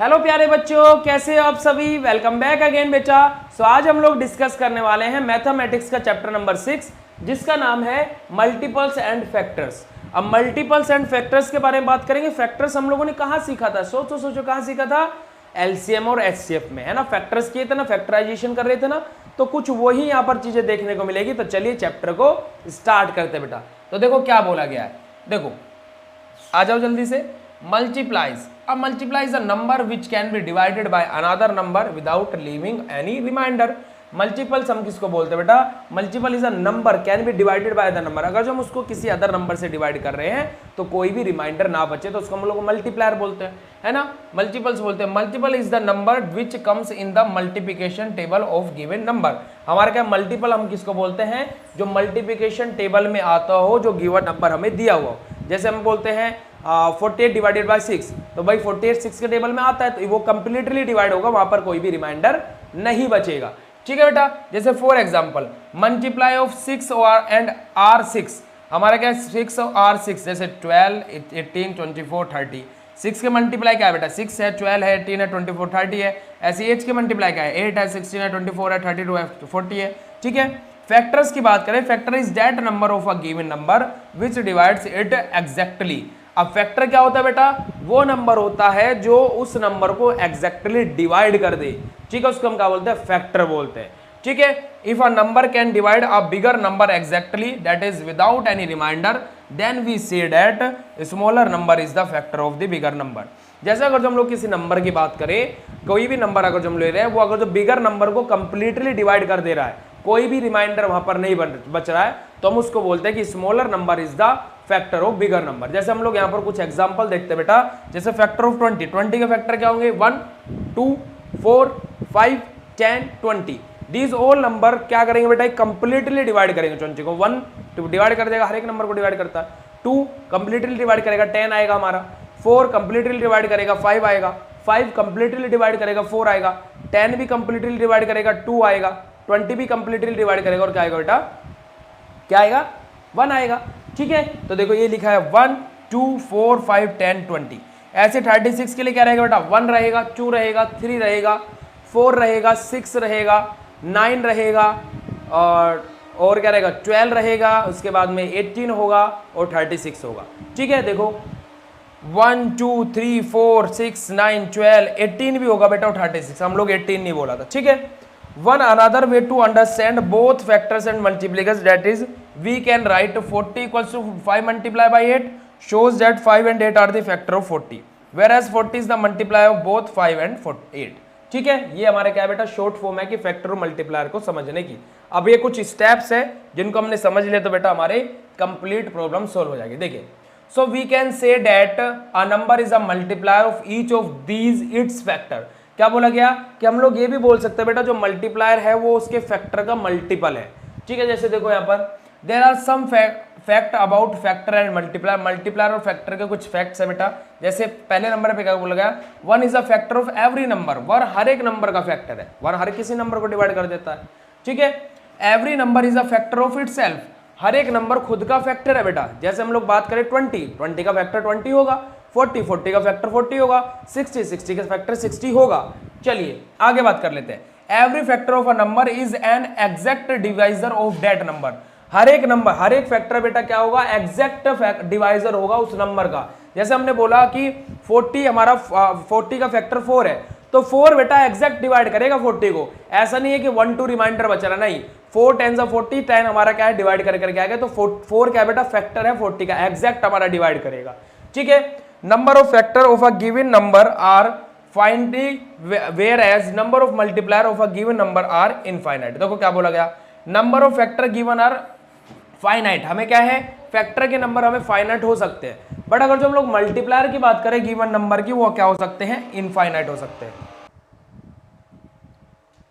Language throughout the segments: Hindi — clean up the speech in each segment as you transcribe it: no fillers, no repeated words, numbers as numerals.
हेलो प्यारे बच्चों, कैसे हो आप सभी। वेलकम बैक अगेन बेटा। आज हम लोग डिस्कस करने वाले हैं मैथमेटिक्स का चैप्टर नंबर 6 जिसका नाम है मल्टीपल्स एंड फैक्टर्स। अब मल्टीपल्स एंड फैक्टर्स के बारे में बात करेंगे। फैक्टर्स हम लोगों ने कहाँ सीखा था, सोचो कहाँ सीखा था, एलसीएम और एचसीएफ में, है ना। फैक्टर्स किए थे ना, फैक्टराइजेशन कर रहे थे ना, तो कुछ वही यहाँ पर चीजें देखने को मिलेगी। तो चलिए चैप्टर को स्टार्ट करते बेटा। तो देखो क्या बोला गया है, देखो आ जाओ जल्दी से। मल्टीप्लाइज, अब multiply is a number which can be divided by another number without leaving any reminder. Multiples हम किसको बोलते हैं बेटा, multiple is a number can be divided by the number. अगर जो हम उसको किसी अदर नंबर से डिवाइड कर रहे हैं तो कोई भी रिमाइंडर ना बचे तो उसको हम लोग मल्टीप्लायर बोलते हैं, है ना, मल्टीपल्स बोलते हैं। Multiple is the number which comes in the multiplication table of given number. हमारे क्या मल्टीपल हम किसको बोलते हैं, जो मल्टीप्लिकेशन टेबल में आता हो, जो गिवन नंबर हमें दिया हुआ हो। जैसे हम बोलते हैं 48 डिवाइडेड बाई 6, तो भाई 48 6 के टेबल में आता है तो वो कंप्लीटली डिवाइड होगा, वहां पर कोई भी रिमाइंडर नहीं बचेगा। ठीक है बेटा। जैसे फॉर एग्जांपल मल्टीप्लाई ऑफ 6 और एंड आर 6, हमारा क्या है 6 और आर 6, जैसे 12 18 24 30। 6 के मल्टीप्लाई क्या है बेटा, 6 है, 12 है, 18 है, 24 30 है। ऐसे 8 के मल्टीप्लाई क्या है, 8 है, 16 है, 24 है, 32 है, 40 है। ठीक है। फैक्टर्स की बात करें, factor is that number of a given number which divides it exactly. अब फैक्टर क्या होता है बेटा, वो नंबर होता है जो उस नंबर को एग्जैक्टली डिवाइड कर दे। ठीक है, उसको हम क्या बोलते हैं, फैक्टर बोलते हैं। ठीक है। If a number can divide a bigger number exactly that is without any reminder then we say that smaller number is the factor of the bigger number. जैसे अगर जो हम लोग किसी नंबर की बात करें, कोई भी नंबर अगर जो हम ले रहे हैं, वो अगर जो बिगर नंबर को कंप्लीटली डिवाइड कर दे रहा है, कोई भी रिमाइंडर वहां पर नहीं बच रहा है, तो हम उसको बोलते हैं कि smaller number is the factor of bigger number. जैसे हम लोग यहाँ पर कुछ एग्जांपल देखते हैं बेटा। जैसे फैक्टर ऑफ 20 के फैक्टर क्या होंगे, 1 2 4 5 10 20। दीज ऑल नंबर क्या करेंगे बेटा, कंप्लीटली डिवाइड करेंगे 20 को। 1 डिवाइड कर देगा, हर एक नंबर को डिवाइड करता है। 2 कंप्लीटली डिवाइड करेगा, 10 आएगा हमारा। 4 कंप्लीटली डिवाइड करेगा, 5 आएगा। 5 कंप्लीटली डिवाइड करेगा, 4 आएगा। 10 भी कंप्लीटली डिवाइड करेगा, 2 आएगा। 20 भी कंप्लीटली डिवाइड करेगा और क्या आएगा बेटा, क्या आएगा, 1 आएगा। ठीक है। तो देखो ये लिखा है 1 2 4 5 10 20। ऐसे 36 के लिए क्या रहेगा बेटा, 1 रहेगा, 2 रहेगा, 3 रहेगा, 4 रहेगा, 6 रहेगा, 9 रहेगा, और क्या रहेगा, 12 रहेगा, उसके बाद में 18 होगा और 36 होगा। ठीक है। देखो 1 2 3 4 6 9 12 18 भी होगा बेटा और 36, हम लोग 18 नहीं बोला था। ठीक है। One another way to understand both factors and multiplicators, that is we can write 40 equals to 5 multiplied by 8 shows that 5 and 8 are the factor of 40, whereas 40 is the multiplier of both 5 and 8। ठीक है। ये हमारे क्या बेटा शॉर्ट फॉर्म है कि फैक्टर और मल्टीप्लायर को समझने की। अब ये कुछ स्टेप्स है जिनको हमने समझ लिया तो बेटा हमारे कंप्लीट प्रॉब्लम सॉल्व हो जाएगी। देखिए, so we can say that a number is a multiplier of each of these its factor। क्या बोला गया कि हम लोग ये भी बोल सकते हैं बेटा जो मल्टीप्लायर है वो उसके फैक्टर का मल्टीपल है। ठीक है। जैसे देखो यहाँ पर there are some fact about factor and multiplier. Multiplier और फैक्टर के कुछ फैक्ट्स है बेटा। जैसे पहले नंबर पे क्या बोला गया, 1 is a factor of every number. 1 हर एक नंबर का फैक्टर है, 1 हर किसी नंबर को डिवाइड कर देता है। ठीक है। Every number is a factor of itself. हर एक नंबर खुद का फैक्टर है बेटा। जैसे हम लोग बात करें 20 का फैक्टर 20 होगा, 40 का फैक्टर 40 होगा, 60 का फैक्टर 60 होगा। चलिए आगे बात कर लेते हैं। Every factor of a number is an exact divisor of that number. हर एक नंबर, हर एक फैक्टर बेटा क्या होगा, एग्जैक्ट डिवाइजर होगा उस नंबर का। जैसे हमने बोला कि 40 हमारा 40 का फैक्टर 4 है, तो 4 बेटा एग्जैक्ट डिवाइड करेगा 40 को। ऐसा नहीं है कि 1 2 रिमाइंडर बचा रहा, नहीं। 4 10 40, 10 हमारा क्या है डिवाइड करके आएगा, तो 4 क्या बेटा फैक्टर है 40 का, एग्जैक्ट हमारा डिवाइड करेगा। ठीक है। Number of factor of a given number are finally whereas number of multiplier of a given number are infinite. देखो क्या बोला गया, number of factor given are finite. हमें क्या है, फैक्टर के नंबर हमें फाइनाइट हो सकते हैं, बट अगर जो हम लोग मल्टीप्लायर की बात करें गिवन नंबर की, वो क्या हो सकते हैं, इनफाइनाइट हो सकते हैं।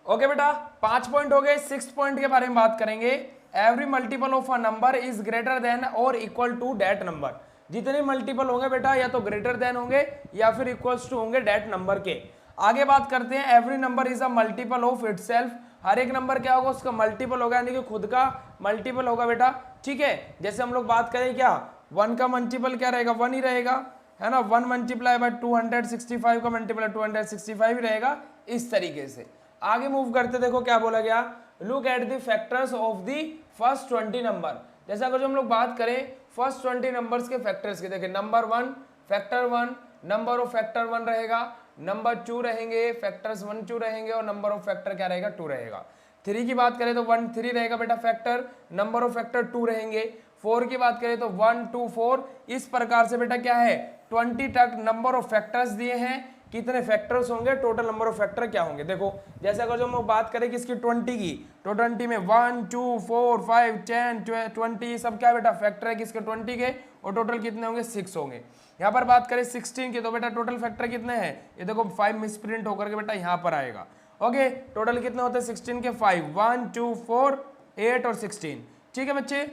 ओके बेटा, 5 पॉइंट हो गए। 6 पॉइंट के बारे में बात करेंगे। Every multiple of a number is greater than और इक्वल टू दैट नंबर। जितने मल्टीपल होंगे बेटा या तो ग्रेटर देन होंगे या फिर इक्वल्स टू होंगे दैट नंबर के। आगे बात करते हैं, every number is a multiple of itself. हर एक नंबर क्या होगा, उसका मल्टीपल होगा, यानी कि खुद का मल्टीपल होगा बेटा। ठीक है। जैसे हम लोग बात करें क्या, 1 का मल्टीपल क्या रहेगा, 1 ही रहेगा, है ना, 1 मल्टीप्लाई बाय 265 का मल्टीप्लाई 265 ही रहेगा, इस तरीके से। आगे मूव करते, देखो क्या बोला गया, look at the factors of the first 20 number. जैसा अगर जो हम लोग बात करें फर्स्ट 20 नंबर्स के फैक्टर्स के, देखिए number 1 factor 1, number of factor 1 रहेगा, नंबर 2 रहेंगे, फैक्टर्स 1 2 रहेंगे, और नंबर ऑफ फैक्टर क्या रहेगा, 2 रहेगा। 3 की बात करें तो 1 3 रहेगा बेटा फैक्टर, नंबर ऑफ फैक्टर 2 रहेंगे। 4 की बात करें तो 1 2 4। इस प्रकार से बेटा क्या है, 20 तक नंबर ऑफ फैक्टर्स दिए हैं, कितने फैक्टर्स होंगे, टोटल नंबर ऑफ फैक्टर क्या होंगे। देखो जैसे अगर जो हम बात करें किसकी 20 की, तो 20 में 1 2 4 5 10 20 सब क्या बेटा फैक्टर है किसके 20 के, और टोटल कितने होंगे 6 होंगे। यहाँ पर बात करें 16 की, तो बेटा टोटल फैक्टर कितने हैं, ये देखो 5 मिसप्रिंट होकर के बेटा यहाँ पर आएगा। ओके, टोटल कितने होते हैं 16 के 5, 1 2 4 8 और 16। ठीक है बच्चे,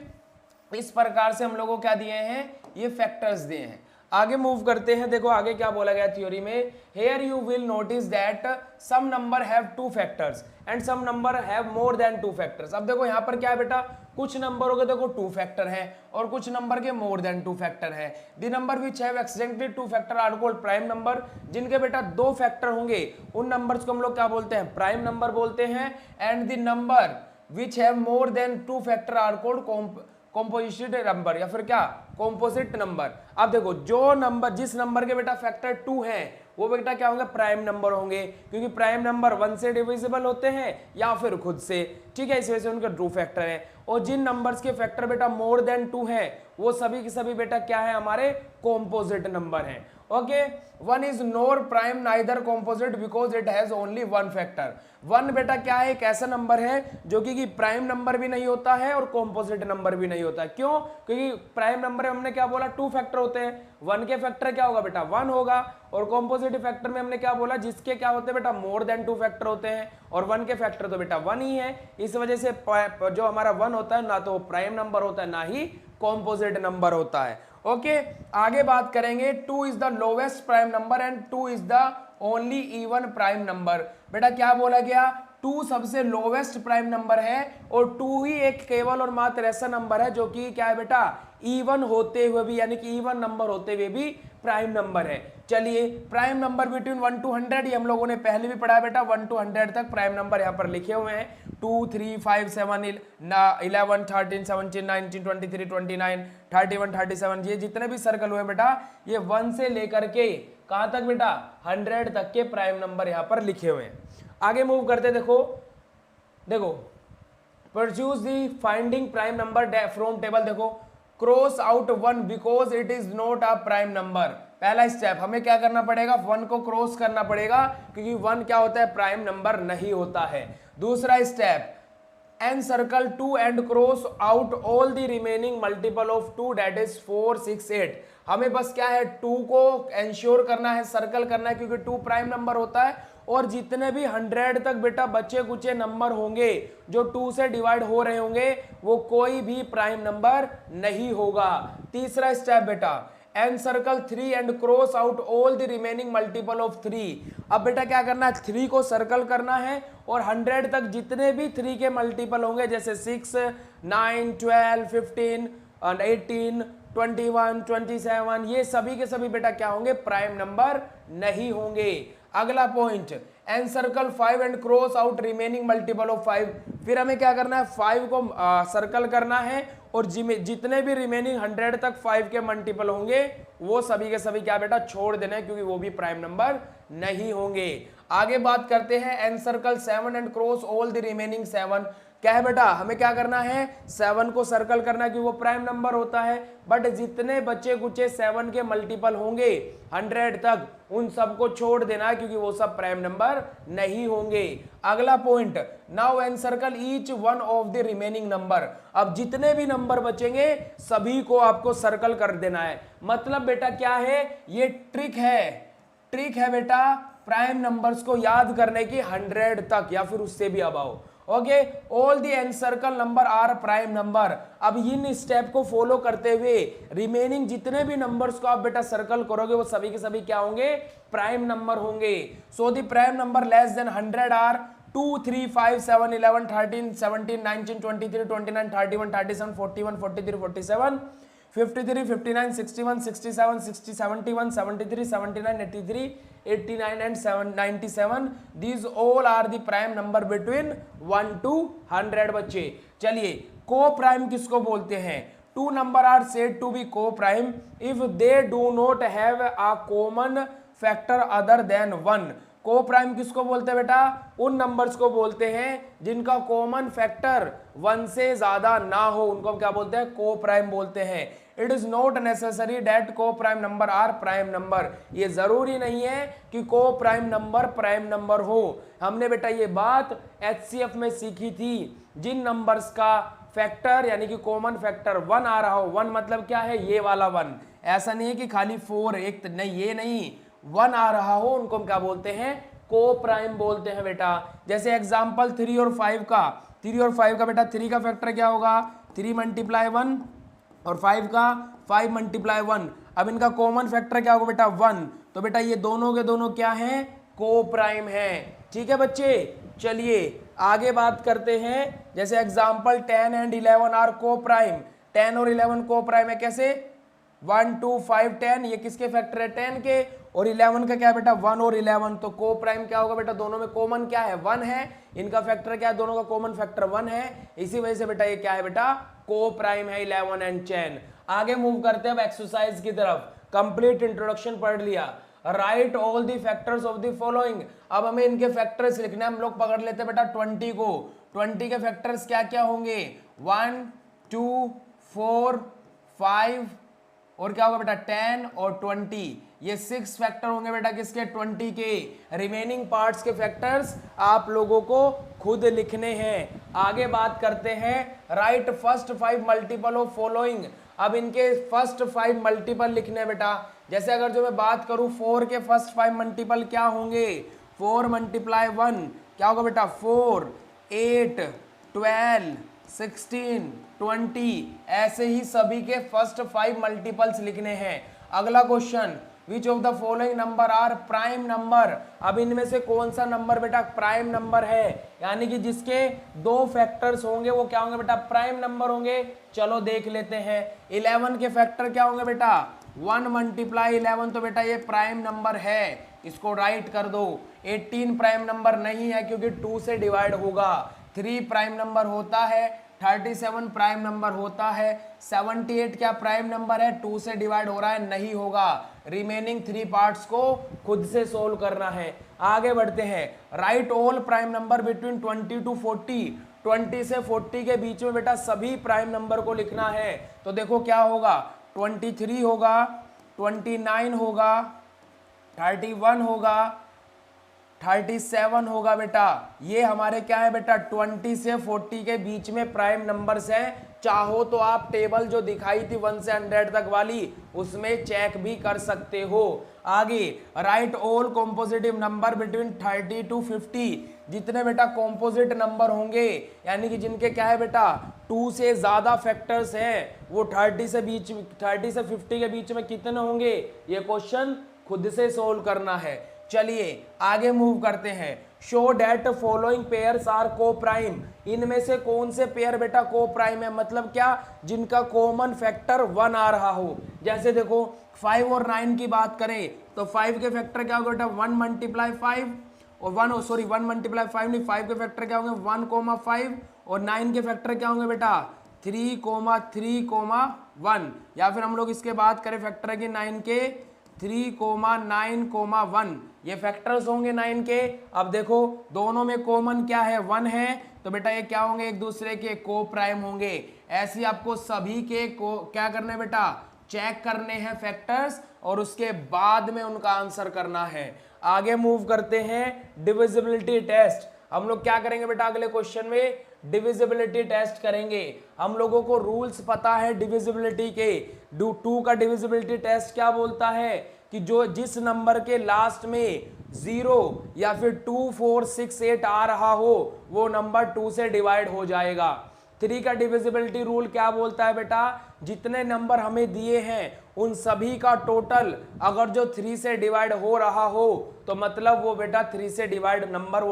इस प्रकार से हम लोगों को क्या दिए हैं, ये फैक्टर्स दिए हैं। आगे मूव करते हैं, देखो आगे क्या बोला गया थ्योरी में, here you will notice that some number have 2 factors and some number have more than 2 factors. अब देखो यहाँ पर क्या है बेटा, कुछ नंबरों के देखो 2 फैक्टर है और कुछ नंबर के मोर देन 2 फैक्टर है। The number which have exactly 2 factor are called prime number. जिनके बेटा 2 फैक्टर होंगे उन नंबर्स को हम लोग क्या बोलते हैं, प्राइम नंबर बोलते हैं। And the number which have more than 2 factor are called composite number, या फिर क्या, कॉम्पोजिट नंबर। अब देखो जो नंबर, जिस नंबर के बेटा फैक्टर 2 है वो बेटा क्या होंगे, प्राइम नंबर होंगे, क्योंकि प्राइम नंबर 1 से डिविजिबल होते हैं या फिर खुद से। ठीक है, इस वजह से उनका 2 फैक्टर है। और जिन नंबर्स के फैक्टर बेटा मोर देन 2 है वो सभी के सभी बेटा क्या है, हमारे कॉम्पोजिट नंबर हैं। Okay, 1 is NOR prime neither composite because it has only 1 factor. 1 बेटा क्या है, एक ऐसा नंबर है जो कि प्राइम नंबर भी नहीं होता है और कॉम्पोजिट नंबर भी नहीं होता है। क्यों, क्योंकि प्राइम नंबर में हमने क्या बोला, 2 फैक्टर होते हैं। 1 के फैक्टर क्या होगा बेटा, 1 होगा, और कॉम्पोजिट फैक्टर में हमने क्या बोला, जिसके क्या होते हैं बेटा, मोर देन 2 फैक्टर होते हैं, और 1 के फैक्टर तो बेटा 1 ही है। इस वजह से जो हमारा 1 होता है ना तो प्राइम नंबर होता है ना ही कॉम्पोजिट नंबर होता है। ओके, आगे बात करेंगे, 2 is the lowest prime number and 2 is the only even prime number. बेटा क्या बोला गया, 2 सबसे लोवेस्ट प्राइम नंबर है और 2 ही एक केवल और मात्र ऐसा नंबर है जो कि क्या है बेटा, इवन होते हुए भी, यानी कि इवन नंबर होते हुए भी प्राइम नंबर है। चलिए, प्राइम नंबर बिटवीन 1 to 100 ये हम लोगों ने पहले भी पढ़ा बेटा, 1 to 100 तक प्राइम नंबर यहाँ पर लिखे हुए हैं, 2 3 5 7 11 13 17 19 23 29 31 37। ये जितने भी सर्कल हुए बेटा, ये 1 से लेकर के कहाँ तक बेटा, 100 तक के प्राइम नंबर यहाँ पर लिखे हुए हैं। आगे मूव करते, देखो purchase the finding prime number from table. देखो, cross out 1 because it is not a prime number. पहला स्टेप हमें क्या करना पड़ेगा, 1 को क्रॉस करना पड़ेगा, क्योंकि 1 क्या होता है, प्राइम नंबर नहीं होता है। दूसरा step, encircle 2 and cross out all the remaining multiple of 2 that is 4 6 8। हमें बस क्या है, 2 को एंश्योर करना है, सर्कल करना है, क्योंकि 2 प्राइम नंबर होता है, और जितने भी 100 तक बेटा बचे कुचे नंबर होंगे जो 2 से डिवाइड हो रहे होंगे वो कोई भी प्राइम नंबर नहीं होगा। तीसरा स्टेप बेटा, encircle 3 and cross out all the remaining multiple of 3। अब बेटा क्या करना है, 3 को सर्कल करना है और 100 तक जितने भी 3 के मल्टीपल होंगे, जैसे 6 9 12 15 18 21 27, ये सभी के सभी बेटा क्या होंगे, प्राइम नंबर नहीं होंगे। अगला point, encircle 5 and cross out remaining multiple of 5। फिर हमें क्या करना है, 5 को सर्कल करना है और जितने भी रिमेनिंग 100 तक 5 के मल्टीपल होंगे वो सभी के सभी क्या बेटा छोड़ देना है, क्योंकि वो भी प्राइम नंबर नहीं होंगे। आगे बात करते हैं, encircle 7 and cross all the remaining 7। क्या है बेटा, हमें क्या करना है, 7 को सर्कल करना है, क्योंकि वो प्राइम नंबर होता है, बट जितने बच्चे कुचे 7 के मल्टीपल होंगे 100 तक उन सबको छोड़ देना है, क्योंकि वो सब प्राइम नंबर नहीं होंगे। अगला point, now encircle each one of the remaining number. अब जितने भी नंबर बचेंगे सभी को आपको सर्कल कर देना है। मतलब बेटा क्या है, ये ट्रिक है बेटा प्राइम नंबर्स को याद करने की 100 तक या फिर उससे भी above. Okay, all the encircle number are prime number. अब इन स्टेप को फॉलो करते हुए रिमेनिंग जितने भी नंबर्स को आप बेटा सर्कल करोगे वो सभी के सभी क्या होंगे, प्राइम नंबर होंगे। So the prime number less than 100 are 2 3 5 7 11 13 17 19 23 29 31 37 41 43 47 53, 59, 61, 67, 60, 71, 73, 79, 83, 89 and 97. These all are the prime number between 1 to 100 बच्चे। चलिए को प्राइम किसको बोलते हैं? Two number are said to be co-prime if they do not have a common factor other than 1। को प्राइम किसको बोलते हैं बेटा? उन नंबर्स को बोलते हैं जिनका कॉमन फैक्टर 1 से ज्यादा ना हो, उनको क्या बोलते हैं? को प्राइम बोलते हैं। It is not necessary that को prime number are prime number, ये जरूरी नहीं है कि को प्राइम नंबर प्राइम नंबर हो। हमने बेटा ये बात एचसीएफ में सीखी थी, जिन नंबर्स का फैक्टर यानी कि कॉमन फैक्टर 1 आ रहा हो, 1 मतलब क्या है? ये वाला 1, ऐसा नहीं है कि खाली 4 एक नहीं, ये नहीं, 1 आ रहा हो उनको हम क्या बोलते हैं? को प्राइम बोलते हैं बेटा। जैसे एग्जांपल 3 और 5 का, 3 और 5 का बेटा 3 का फैक्टर क्या होगा? 3 मल्टीप्लाई 1 और 5 का 5 मल्टीप्लाई 1। अब इनका कॉमन फैक्टर क्या होगा बेटा? 1। तो बेटा ये दोनों के दोनों क्या हैं? को प्राइम है। ठीक है बच्चे, चलिए आगे बात करते हैं। जैसे एग्जांपल 10 एंड 11 आर को प्राइम, 10 और 11 को प्राइम है। कैसे? 1 2 5 10, ये किसके फैक्टर है? 10 के, और 11 का क्या है बेटा? 1 और 11। तो को प्राइम क्या होगा बेटा? दोनों में कॉमन क्या है? 1 है। इनका फैक्टर क्या है? दोनों का कॉमन फैक्टर 1 है। इसी वजह से बेटा ये क्या है बेटा? को प्राइम है 11 एंड 10। आगे मूव करते हैं अब एक्सरसाइज की तरफ। कंप्लीट इंट्रोडक्शन पढ़ लिया। Right all the factors of the following. अब हमें इनके फैक्टर्स लिखने, हम लोग पकड़ लेते हैं बेटा 20 को। 20 के फैक्टर्स क्या क्या होंगे? 1 2 4 5 और क्या होगा बेटा? 10 और 20। ये 6 फैक्टर होंगे बेटा किसके? 20 के। रिमेनिंग पार्ट्स के फैक्टर्स आप लोगों को खुद लिखने हैं। आगे बात करते हैं। Right first 5 multiple of following. अब इनके फर्स्ट 5 मल्टीपल लिखने हैं बेटा। जैसे अगर जो मैं बात करूं 4 के फर्स्ट 5 मल्टीपल क्या होंगे? 4 मल्टीप्लाई 1 क्या होगा बेटा? 4, 8, 12, 16, 20। ऐसे ही सभी के फर्स्ट 5 मल्टीपल्स लिखने हैं। अगला question, which of the following number are prime number. अब इनमें से कौन सा नंबर बेटा प्राइम नंबर है? यानी कि जिसके 2 फैक्टर्स होंगे वो क्या होंगे बेटा? प्राइम नंबर होंगे। चलो देख लेते हैं। 11 के फैक्टर क्या होंगे बेटा? 1 मल्टीप्लाई 11, तो बेटा ये प्राइम नंबर है, इसको राइट कर दो। 18 प्राइम नंबर नहीं है क्योंकि 2 से डिवाइड होगा। 3 प्राइम नंबर होता है। 37 प्राइम नंबर होता है। 78 क्या प्राइम नंबर है? 2 से डिवाइड हो रहा है, नहीं होगा। रिमेनिंग 3 पार्ट्स को खुद से सोल्व करना है। आगे बढ़ते हैं। Write all prime number between 20 to 40। 20 से 40 के बीच में बेटा सभी प्राइम नंबर को लिखना है। तो देखो क्या होगा? 23 होगा, 29 होगा, 31 होगा, 37 होगा बेटा। ये हमारे क्या है बेटा? 20 से 40 के बीच में प्राइम नंबर्स हैं। चाहो तो आप टेबल जो दिखाई थी 1 से 100 तक वाली, उसमें चेक भी कर सकते हो। आगे, write all composite number between 30 to 50। जितने बेटा कॉम्पोजिट नंबर होंगे, यानी कि जिनके क्या है बेटा 2 से ज्यादा फैक्टर्स हैं, वो 30 से 50 के बीच में कितने होंगे? ये क्वेश्चन खुद से सोल्व करना है। चलिए आगे मूव करते हैं। Show that following pairs are coprime. इनमें से कौन से पेयर बेटा को प्राइम है? मतलब क्या? जिनका कॉमन फैक्टर 1 आ रहा हो। जैसे देखो 5 और 9 की बात करें तो 5 के फैक्टर क्या होगा बेटा? 1 मल्टीप्लाई 5 और 1 मल्टीप्लाई 5 नहीं, 5 के फैक्टर क्या होंगे? 1,5 और 9 के फैक्टर क्या होंगे बेटा? 3,3,1। या फिर हम लोग इसके बात करें फैक्टर की 9 के 3,9,1। ये फैक्टर्स होंगे 9 के। अब देखो दोनों में कॉमन क्या है? 1 है, तो बेटा ये क्या होंगे? एक दूसरे के को प्राइम होंगे। ऐसे आपको सभी के को क्या करना है बेटा? चेक करने हैं फैक्टर्स और उसके बाद में उनका आंसर करना है। आगे मूव करते हैं। Divisibility test. हम लोग क्या करेंगे बेटा अगले क्वेश्चन में? डिविजिबिलिटी टेस्ट करेंगे। हम लोगों को रूल्स पता है डिविजिबिलिटी के। 2 का डिविजिबिलिटी टेस्ट क्या बोलता है कि जो जिस नंबर के लास्ट में 0 या फिर 2 4 6 8 आ रहा हो वो नंबर 2 से डिवाइड हो जाएगा। 3 का डिविजिबिलिटी रूल क्या बोलता है बेटा? जितने नंबर हमें दिए हैं उन सभी का टोटल अगर जो 3 से डिवाइड हो रहा हो तो मतलब वो बेटा 3 से डिवाइड नंबर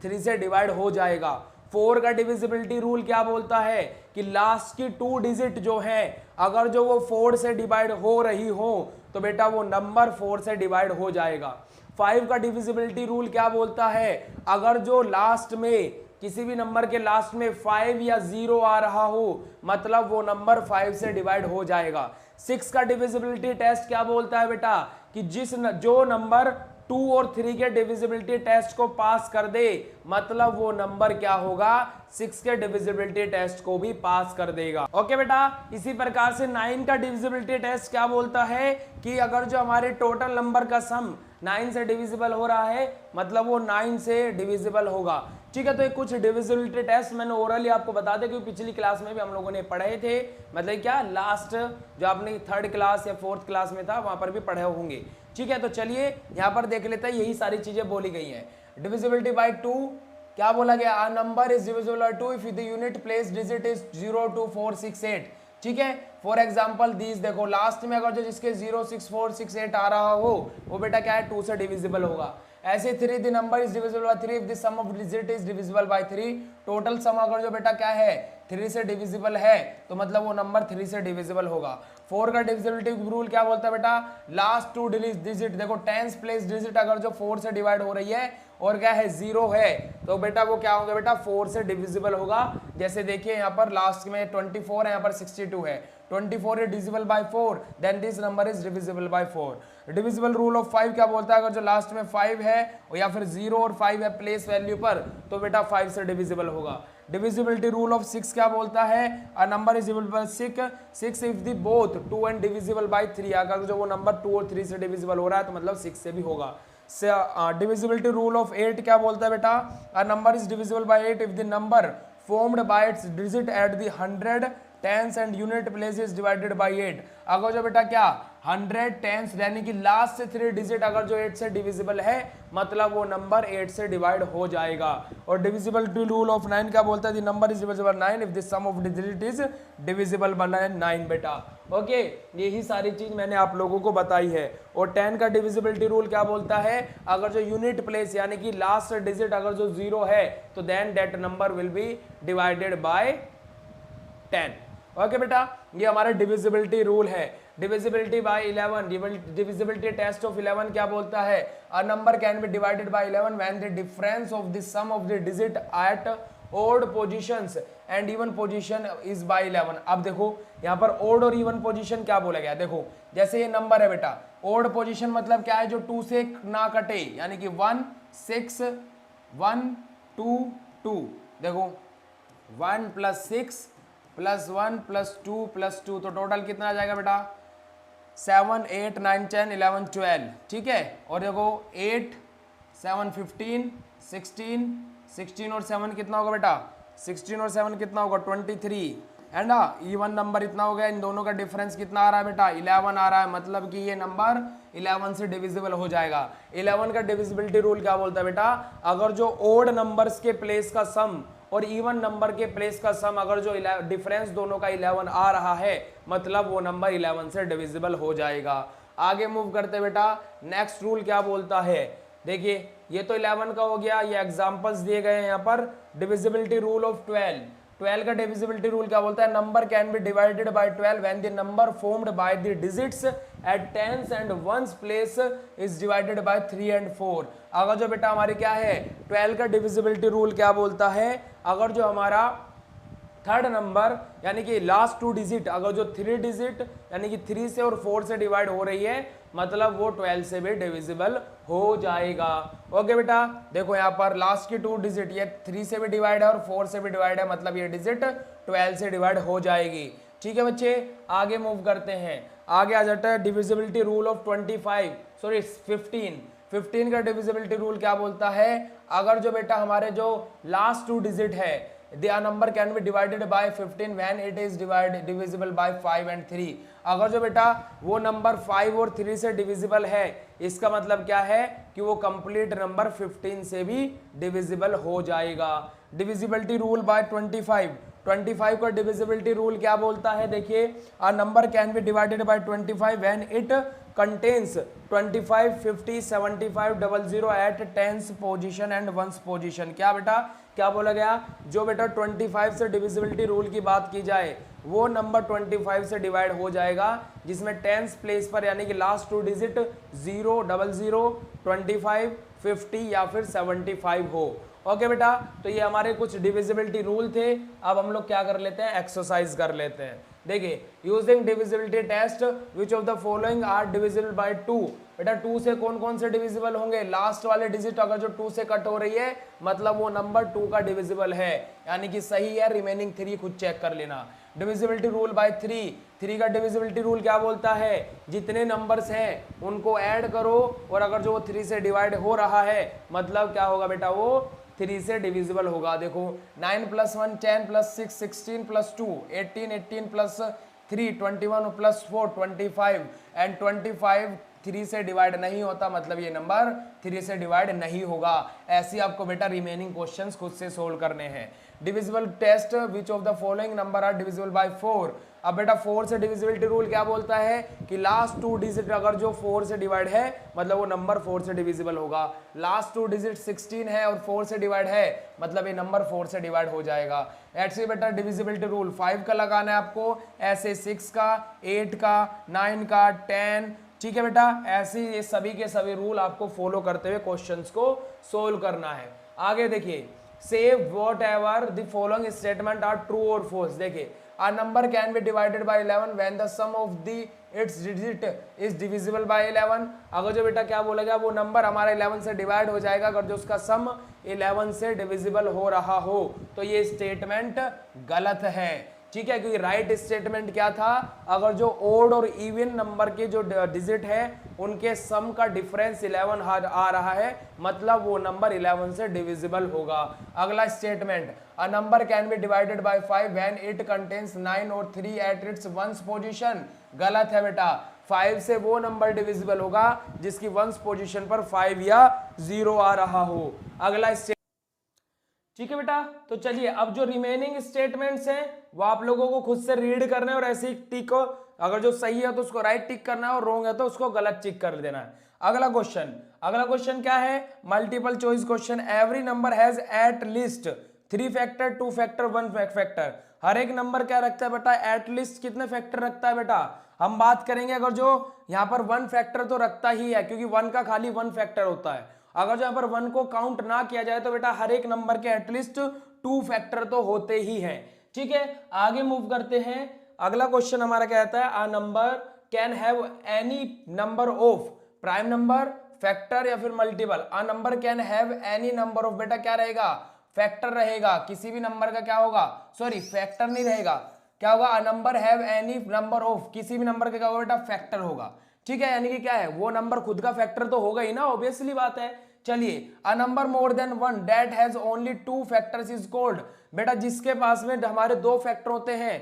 3 से डिवाइड हो जाएगा। 4 का डिविजिबिलिटी रूल क्या बोलता है कि लास्ट की 2 डिजिट जो है अगर जो वो 4 से डिवाइड हो रही हो तो बेटा वो नंबर 4 से डिवाइड हो जाएगा। 5 का डिविजिबिलिटी रूल क्या बोलता है, अगर जो लास्ट में किसी भी नंबर के लास्ट में 5 या 0 आ रहा हो मतलब वो नंबर 5 से डिवाइड हो जाएगा। 6 का डिविजिबिलिटी टेस्ट क्या बोलता है बेटा कि जो नंबर 2 और 3 के डिविजिबिलिटी टेस्ट को पास कर दे मतलब वो नंबर क्या होगा, 6 के डिविजिबिलिटी टेस्ट को भी पास कर देगा। ओके बेटा, इसी प्रकार से 9 का डिविजिबिलिटी टेस्ट क्या बोलता है कि अगर जो हमारे टोटल नंबर का सम 9 से डिविजिबल हो रहा है मतलब वो 9 से डिविजिबल होगा। ठीक है, तो ये कुछ डिविजिबिलिटी टेस्ट मैंने ओरली आपको बता दें क्योंकि पिछली क्लास में भी हम लोगों ने पढ़े थे, मतलब क्या लास्ट जो आपने 3rd क्लास या 4th क्लास में था वहां पर भी पढ़े होंगे। ठीक है, तो चलिए यहाँ पर देख लेते हैं, यही सारी चीजें बोली गई हैं। डिविजिबिलिटी बाय 2 क्या बोला गया, अ number is divisible by 2 if the unit place digit is 0 2 4 6 8। ठीक है, फॉर एग्जाम्पल दीज देखो लास्ट में अगर जो जिसके 0 6 4 6 8 आ रहा हो वो बेटा क्या है 2 से डिविजिबल होगा। ऐसे 3 the number is divisible by 3 if the sum of digit is divisible by 3। Total sum अगर जो बेटा क्या है 3 से डिविजिबल है तो मतलब वो नंबर 3 से डिविजिबल होगा। 4 का डिविजिबिलिटी रूल क्या बोलता है बेटा, लास्ट 2 डिजिट देखो 10th प्लेस डिजिट अगर जो 4 से डिवाइड हो रही है और क्या है 0 है तो बेटा वो क्या होगा बेटा 4 से डिविजिबल होगा। जैसे देखिए यहाँ पर लास्ट में 24 है, यहाँ पर 62 है, 24 is divisible by 4 then this number is divisible by 4। Divisible rule of 5 क्या बोलता है, अगर जो लास्ट में 5 है या फिर 0 और 5 है प्लेस वैल्यू पर तो बेटा 5 से डिविजिबल होगा। डिविजिबिलिटी रूल ऑफ 6 क्या बोलता है, a number is divisible bye 6 if the both 2 and divisible by 3। अगर जो वो नंबर 2 और 3 से डिविजिबल हो रहा है तो मतलब 6 से भी होगा। डिविजिबिलिटी रूल ऑफ 8 क्या बोलता है बेटा, अ number is divisible bye 8 if the number formed by its digit at the 100 tens and unit place is divided by 8। अगर जो बेटा क्या 100 tens यानी कि लास्ट से 3 डिजिट अगर जो 8 से डिविजिबल है मतलब वो नंबर 8 से डिवाइड हो जाएगा। और डिविजिबिलिटी रूल ऑफ 9 क्या बोलता है, the number is divisible 9 if the sum of digit is divisible by 9 बेटा। ओके, यही सारी चीज मैंने आप लोगों को बताई है। और 10 का डिविजिबिलिटी रूल क्या बोलता है, अगर जो यूनिट प्लेस यानी कि लास्ट डिजिट अगर जो 0 है तो then that number will be divided by 10। Okay बेटा, ये हमारा डिविजिबिलिटी रूल है। Divisibility by 11, divisibility test of 11 क्या बोलता है, a number can be divided by 11 when the difference of the sum of the digit at odd positions and even position is by 11। अब देखो यहाँ पर ओड और इवन पोजीशन क्या बोला गया, देखो जैसे ये नंबर है बेटा, ओड पोजीशन मतलब क्या है जो 2 से ना कटे यानी कि 1 6 1 2 2। देखो 1 + 6 + 1 + 2 + 2 तो टोटल कितना आ जाएगा बेटा 7 8 9 10 11 12। ठीक है, और देखो 8 7 15 16 और 7 कितना होगा बेटा 16 और 7 कितना होगा 23 है ना। इवन नंबर इतना हो गया, इन दोनों का डिफरेंस कितना आ रहा है बेटा 11 आ रहा है, मतलब कि ये नंबर 11 से डिविजिबल हो जाएगा। 11 का डिविजिबिलिटी रूल क्या बोलता है बेटा, अगर जो ओड नंबर्स के प्लेस का सम और इवन नंबर के प्लेस का सम अगर जो डिफरेंस दोनों का 11 आ रहा है मतलब वो नंबर 11 से डिविजिबल हो जाएगा। आगे मूव करते बेटा, नेक्स्ट रूल क्या बोलता है, देखिए ये तो 11 का हो गया, ये एग्जांपल्स दिए गए हैं यहाँ पर। डिविजिबिलिटी रूल ऑफ 12 का डिविजिबिलिटी रूल क्या बोलता है, number can be divided by 12 when the number formed by the digits at tens and ones place is divided by 3 and 4। अगर जो बेटा हमारे क्या है 12 का डिविजिबिलिटी रूल क्या बोलता है, अगर जो हमारा 3rd नंबर यानी कि लास्ट 2 डिजिट अगर जो 3 डिजिट यानी कि 3 से और 4 से डिवाइड हो रही है मतलब वो 12 से भी डिविजिबल हो जाएगा। ओके बेटा, देखो यहाँ पर लास्ट की 2 डिजिट ये 3 से भी डिवाइड है और 4 से भी डिवाइड है मतलब ये डिजिट 12 से डिवाइड हो जाएगी। ठीक है बच्चे, आगे मूव करते हैं। आगे आ जाता है डिविजिबिलिटी रूल ऑफ 15 का डिविजिबिलिटी रूल क्या बोलता है, अगर जो बेटा हमारे जो लास्ट 2 डिजिट है the number can be divided by 15 when it is divisible by 5 and 3। अगर जो बेटा वो नंबर 5 और 3 से डिविजिबल है इसका मतलब क्या है कि वो कंप्लीट नंबर 15 से भी डिविजिबल हो जाएगा। डिविजिबिलिटी रूल बाय 25 का डिविजिबिलिटी रूल क्या बोलता है, देखिए a number can be divided by 25 when it contains 25, 50, 75, 00 at tens position and ones position. क्या बेटा, क्या बोला गया? जो बेटा 25 से डिविजिबिलिटी रूल की बात की जाए वो नंबर 25 से डिवाइड हो जाएगा जिसमें टेंस प्लेस पर यानी कि लास्ट 2 डिजिट 0, 00, 25, 50 या फिर 75 हो। ओके बेटा, तो ये हमारे कुछ डिविजिबिलिटी रूल थे। अब हम लोग क्या कर लेते हैं, एक्सरसाइज कर लेते हैं। देखिए, using divisibility test which of the following are divisible by 2। बेटा 2 से कौन कौन से डिविजिबल होंगे? लास्ट वाले डिजिट अगर जो 2 से कट हो रही है मतलब वो नंबर 2 का डिविजिबल है, यानी कि सही है। रिमेनिंग 3 खुद चेक कर लेना। डिविजिबिलिटी रूल बाय 3 का डिविजिबिलिटी रूल क्या बोलता है? जितने नंबर्स हैं उनको ऐड करो और अगर जो 3 से डिवाइड हो रहा है मतलब क्या होगा बेटा, वो 3 से डिविजिबल होगा। देखो 9 + 1 10 + 6 16 + 2 18 18 + 3 21 + 4 25 एंड 25 3 से डिवाइड नहीं होता मतलब ये नंबर 3 से डिवाइड नहीं होगा। ऐसे आपको बेटा रिमेनिंग क्वेश्चंस खुद से सोल्व करने हैं। Divisible test which of the following number are divisible by 4। अब बेटा 4 से डिविजिबिलिटी रूल क्या बोलता है कि लास्ट 2 डिजिट अगर जो 4 से डिवाइड है मतलब वो नंबर 4 से डिविजिबल होगा। लास्ट 2 डिजिट 16 है और 4 से डिवाइड है मतलब ये नंबर 4 से डिवाइड हो जाएगा। ऐसे बेटा डिविजिबिलिटी रूल 5 का लगाना है आपको, ऐसे 6 का, 8 का, 9 का, 10। ठीक है बेटा, ऐसे ये सभी के सभी रूल आपको फॉलो करते हुए क्वेश्चंस को सोल्व करना है। आगे देखिए, say whatever the following statement are true और फॉल्स। देखिए, a number can be divided by 11 when the sum of the its digit is divisible by 11। अगर जो बेटा क्या बोला गया, वो नंबर हमारा 11 से डिवाइड हो जाएगा अगर जो उसका सम 11 से डिविजिबल हो रहा हो, तो ये स्टेटमेंट गलत है। ठीक है, क्योंकि राइट स्टेटमेंट क्या था, अगर जो ओड और इवन नंबर के जो डिजिट है उनके सम का डिफरेंस 11 आ रहा है मतलब वो नंबर 11 से डिविजिबल होगा। अगला statement, a number can be divided bye 5 when it contains 9 और 3 एट इट्स वंस पोजीशन। गलत है बेटा, 5 से वो नंबर डिविजिबल होगा जिसकी वंस पोजीशन पर 5 या 0 आ रहा हो। अगला, ठीक है बेटा। तो चलिए अब जो रिमेनिंग स्टेटमेंट्स हैं वो आप लोगों को खुद से रीड करना है और ऐसे ही टिक, अगर जो सही है तो उसको राइट टिक करना है और रॉन्ग है तो उसको गलत टिक कर देना है। अगला क्वेश्चन क्या है? Multiple choice question. Every number has at least 3 factor, 2 factor, 1 factor. हर एक नंबर क्या रखता है बेटा? एट लीस्ट कितने फैक्टर रखता है बेटा? हम बात करेंगे अगर जो यहाँ पर 1 फैक्टर तो रखता ही है क्योंकि 1 का खाली 1 फैक्टर होता है। अगर जो यहाँ पर 1 को काउंट ना किया जाए तो बेटा हर एक नंबर के एटलीस्ट 2 फैक्टर तो होते ही हैं। ठीक है, आगे मूव करते हैं। अगला क्वेश्चन हमारा क्या आता है? A number can have any number of prime number, factor या फिर multiple. A number can have any number of, बेटा क्या रहेगा? फैक्टर रहेगा। किसी भी नंबर का क्या होगा? सॉरी, फैक्टर नहीं रहेगा, क्या होगा? A number have any number of, किसी भी नंबर का क्या होगा बेटा? फैक्टर होगा। ठीक है, यानी कि क्या है, वो नंबर खुद का फैक्टर तो होगा ही ना, ऑब्वियसली बात है। चलिए, a number more than 1 that has only 2 factors is called. बेटा जिसके पास में हमारे 2 फैक्टर होते हैं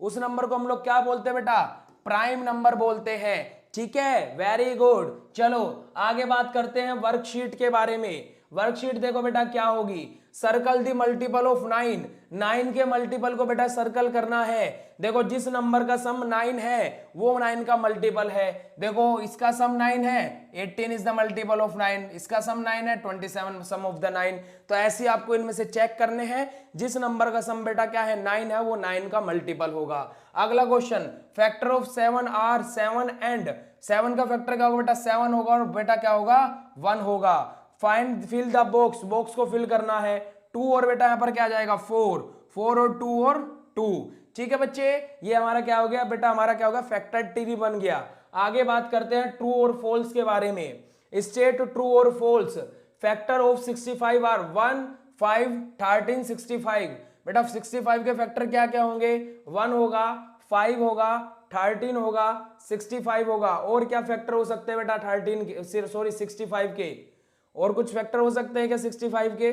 उस नंबर को हम लोग क्या बोलते हैं बेटा? प्राइम नंबर बोलते हैं। ठीक है, वेरी गुड। चलो आगे बात करते हैं वर्कशीट के बारे में। वर्कशीट देखो बेटा क्या होगी? Circle the multiple of 9। 9 के मल्टीपल को बेटा सर्कल करना है। देखो जिस नंबर का सम 9 है वो 9 का मल्टीपल है। देखो इसका सम 9 है, 18 इज द मल्टीपल ऑफ 9। इसका सम 9 है, 27 सम ऑफ द 9। तो ऐसे आपको इनमें से चेक करने हैं, जिस नंबर का सम बेटा क्या है? 9 है, वो 9 का मल्टीपल होगा। अगला question, factor of 7 are 7 and 7 का फैक्टर क्या होगा बेटा? 7 होगा और बेटा क्या होगा? 1 होगा। Find fill the box, box को फिल करना है। 2 और बेटा यहां पर क्या आ जाएगा? 4 और 2 और 2। ठीक है बच्चे, ये हमारा क्या हो गया बेटा? हमारा क्या होगा? फैक्टर ट्री बन गया। आगे बात करते हैं ट्रू और फॉल्स के बारे में। स्टेट ट्रू और फॉल्स। Factor of 65 are 1 5 13 65। बेटा 65 के फैक्टर क्या क्या होंगे? 1 होगा, 5 होगा, 13 होगा, 65 होगा। और क्या फैक्टर हो सकते हैं बेटा 13 के, सॉरी 65 के? और कुछ फैक्टर हो सकते हैं क्या 65 के?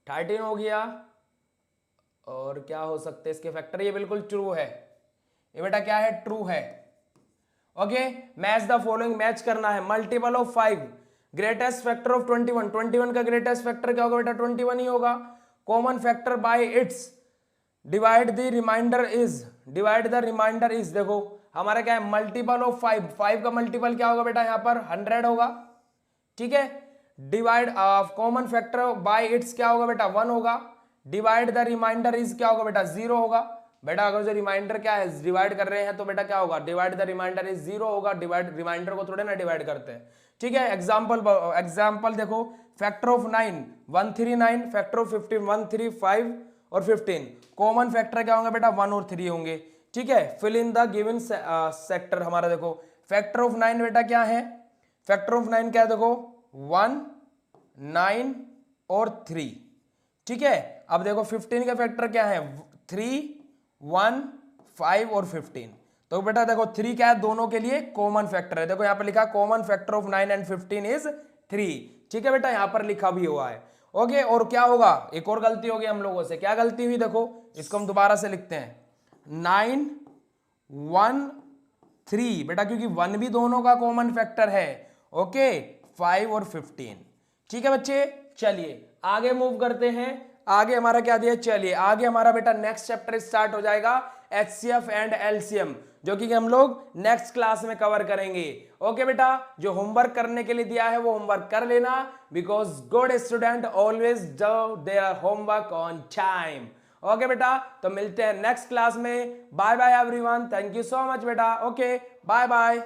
13 हो गया, और क्या हो सकते हैं इसके फैक्टर? ये बिल्कुल ट्रू है, ये बेटा क्या है? ट्रू है। Okay, match the following, match करना है। Multiple of 5, greatest factor of 21। 21 का ग्रेटेस्ट फैक्टर क्या होगा बेटा? 21 ही होगा। Common factor by its, divide the remainder is, divide the remainder is. देखो हमारा क्या है मल्टीपल ऑफ 5, 5 का मल्टीपल क्या होगा बेटा यहाँ पर 100 होगा, ठीक है। Divide common factor by it's क्या होगा बेटा 1 होगा, डिवाइड द रिमाइंडर इज क्या होगा बेटा 0 होगा। बेटा अगर जो रिमाइंडर क्या है डिवाइड कर रहे हैं तो बेटा क्या होगा डिवाइड द रिमाइंडर इज 0 होगा, डिवाइड रिमाइंडर को थोड़े ना डिवाइड करते हैं, ठीक है। एग्जाम्पल देखो, फैक्टर ऑफ 9 139, फैक्टर ऑफ 15 135 और 15, कॉमन फैक्टर क्या होंगे बेटा 1 और 3 होंगे, ठीक है। Fill in the given sector हमारा देखो फैक्टर ऑफ 9 बेटा क्या है, फैक्टर ऑफ 9 क्या है देखो 1 9 और 3, ठीक है। अब देखो 15 का फैक्टर क्या है 3 1 5 और 15, तो बेटा देखो 3 क्या है दोनों के लिए कॉमन फैक्टर है, देखो यहां पर लिखा common factor of 9 and 15 is 3, ठीक है बेटा यहां पर लिखा भी हुआ है, ओके। और क्या होगा एक और गलती होगी हम लोगों से, क्या गलती हुई देखो इसको हम दोबारा से लिखते हैं 9 1 3 बेटा क्योंकि 1 भी दोनों का कॉमन फैक्टर है, ओके 5 और 15, ठीक है बच्चे। चलिए आगे मूव करते हैं, आगे हमारा क्या दिया, चलिए आगे हमारा बेटा नेक्स्ट चैप्टर स्टार्ट हो जाएगा HCF एंड LCM, जो कि हम लोग नेक्स्ट क्लास में कवर करेंगे, ओके बेटा। जो होमवर्क करने के लिए दिया है वो होमवर्क कर लेना, because good student always do their homework on time, okay बेटा। तो मिलते हैं नेक्स्ट क्लास में, bye bye everyone, thank you so much बेटा, ओके बाय बाय।